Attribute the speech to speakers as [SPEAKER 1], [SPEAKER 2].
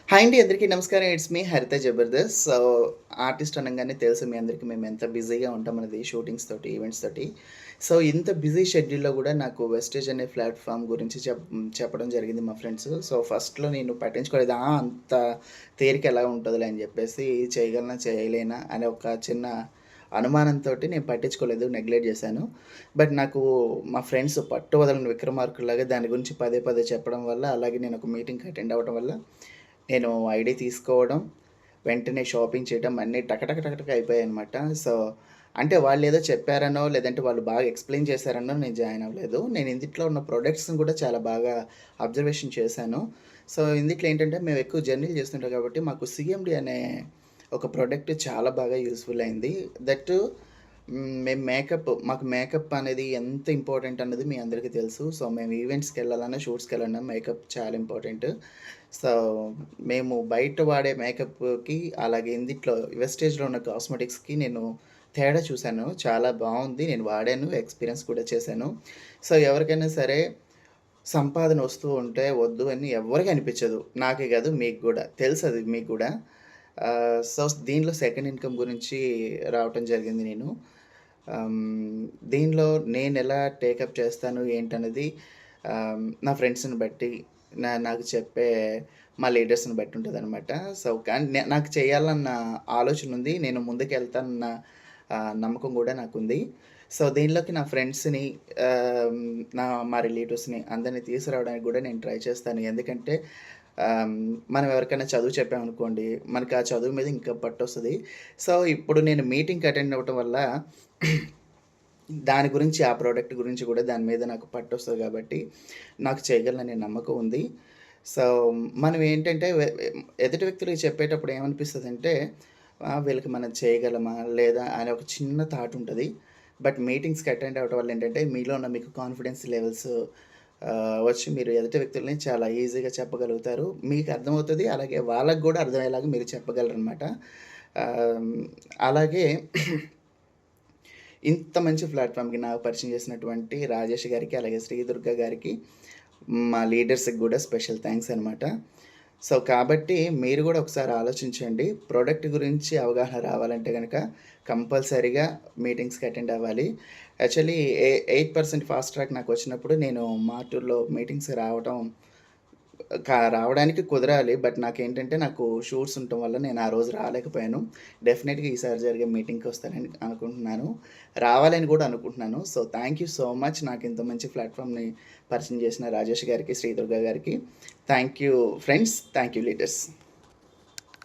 [SPEAKER 1] Hi అండి. అందరికీ నమస్కారం. ఇట్స్ మీ హరిత జబర్దస్త్. సో, ఆర్టిస్ట్ అనంగానే తెలుసు మీ అందరికీ మేము ఎంత బిజీగా ఉంటామనేది షూటింగ్స్ తోటి, ఈవెంట్స్ తోటి. సో, ఇంత బిజీ షెడ్యూల్‌లో గూడా నాకు వెస్టేజ్ అనే ప్లాట్‌ఫార్మ్ గురించి చెప్పడం జరిగింది మా ఫ్రెండ్స్. సో, ఫస్ట్‌లో నేను పట్టించుకోలేదు. అంత తేలిక ఎలా ఉంటదిలే అని జెప్పేసి చేయగలనా, చేయలేనా అనే ఒక చిన్న అనుమానంతోటి నేను పట్టించుకోలేదు. నెగ్లెక్ట్ జేశాను. బట్ నాకు మా ఫ్రెండ్స్ పట్టు వదలని విక్రమార్కుల్లాగా దాని గురించి పదే పదే చెప్పడం వల్ల, అలాగే నేను ఒక మీటింగ్‌కి అటెండ్ అవ్వడం వల్ల నేను ఐడీ తీసుకోవడం, వెంటనే షాపింగ్ చేయడం అన్నీ టక అయిపోయాయనమాట. సో, అంటే వాళ్ళేదో చెప్పారనో, లేదంటే వాళ్ళు బాగా ఎక్స్‌ప్లెయిన్ చేశారనో నేను జాయిన్ అవ్వలేదు. నేను ఇందిట్లో ఉన్న ప్రొడక్ట్స్‌ని కూడా చాలా బాగా అబ్జర్వేషన్ చేశాను. సో, ఇందిట్లో ఏంటంటే మేము ఎక్కువ జర్నీలు చేస్తుంటాం కాబట్టి మాకు సీఎండీ అనే ఒక ప్రొడక్ట్ చాలా బాగా యూజ్‌ఫుల్ అయింది. దట్ మేము మాకు మేకప్ అనేది ఎంత ఇంపార్టెంట్ అన్నది మీ అందరికీ తెలుసు. సో, మేము ఈవెంట్స్‌కెళ్ళాలన్నా, షూట్స్‌కెళ్ళాలన్నా మేకప్ చాలా ఇంపార్టెంట్. సో, మేము బయట వాడే మేకప్‌కి, అలాగే ఇందిట్లో వెస్టేజ్‌లో ఉన్న కాస్మెటిక్స్‌కి నేను తేడా చూసాను. చాలా బావుంది. నేను వాడాను. ఎక్స్‌పీరియన్స్ కూడా చేశాను. సో, ఎవరికైనా సరే సంపాదన వస్తూ ఉంటే వద్దు అని ఎవ్వరికీ అనిపించదు. నాకే కాదు మీకు గూడా. తెలుసది మీకు గూడా. సో, దీనిలో సెకండ్ ఇన్‌కమ్ గురించి రావటం జరిగింది నేను. దీనిలో నేనెలా టేకప్ చేస్తాను ఏంటన్నది నా ఫ్రెండ్స్‌ని బట్టి, నాకు చెప్పే మా లీడర్స్‌ని బట్టి ఉంటదనమాట. సో, కానీ నాకు చేయాలన్న ఆలోచనుంది. నేను ముందుకెళ్తానన్న నమ్మకం గూడా నాకుంది. సో, దీనిలోకి నా ఫ్రెండ్స్‌ని ఆహ్, మా రిలేటివ్స్‌ని అందరిని తీసుకురావడానికి గూడా నేను ట్రై చేస్తాను. ఎందుకంటే ఆహ్, మనం ఎవరికైనా చదువు చెప్పామనుకోండి, మనకు ఆ చదువు మీద ఇంకా పట్టొస్తది. సో, ఇప్పుడు నేను మీటింగ్‌కి అటెండ్ అవ్వటం వల్ల దాని గురించి, ఆ ప్రోడక్ట్ గురించి గూడా దాని మీద నాకు పట్టొస్తది గాబట్టి, నాకు చేయగలననే నమ్మకం ఉంది. సో, మనం ఏంటంటే ఎదుటి వ్యక్తులకి చెప్పేటప్పుడు ఏమనిపిస్తదంటే, వీళ్ళకి మనం చేయగలమా? లేదా? అనే ఒక చిన్న థాట్ ఉంటది. బట్ మీటింగ్స్‌కి అటెండ్ అవ్వడం వల్ల ఏంటంటే, మీలో ఉన్న మీకు కాన్ఫిడెన్స్ లెవెల్స్ వచ్చి మీరు ఎదుటి వ్యక్తుల్ని చాలా ఈజీగా చెప్పగలుగుతారు. మీకు అర్థమవుతది. అలాగే వాళ్ళకి గూడా అర్థమయ్యేలాగా మీరు చెప్పగలరనమాట. ఆహ్, అలాగే ఇంత మంచి ప్లాట్‌ఫార్మ్‌కి నాకు పరిచయం చేసినటువంటి రాజేష్ గారికి, అలాగే శ్రీదుర్గ గారికి, మా లీడర్స్‌కి గూడా స్పెషల్ థాంక్స్ అనమాట. సో, కాబట్టి మీరు గూడా ఒకసారి ఆలోచించండి. ప్రొడక్ట్ గురించి అవగాహన రావాలంటే గనక కంపల్సరీగా మీటింగ్స్‌కి అటెండ్ అవ్వాలి. యాక్చువల్లీ 8% ఫాస్ట్ ట్రాక్ నాకొచ్చినప్పుడు నేను మార్టూర్‌లో మీటింగ్స్‌కి రావడానికి కుదరాలి. బట్ నాకేంటంటే నాకు షూట్స్ ఉండటం వల్ల నేను ఆ రోజు రాలేకపోయాను. డెఫినిట్‌గా ఈసారి జరిగే మీటింగ్‌కొస్తానని అనుకుంటున్నాను. రావాలని గూడా అనుకుంటున్నాను. So, thank you so much నాకింత మంచి ప్లాట్‌ఫార్మ్‌ని పరిచయం చేసిన రాజేష్ గారికి, శ్రీదుర్గ గారికి. Thank you friends. Thank you leaders.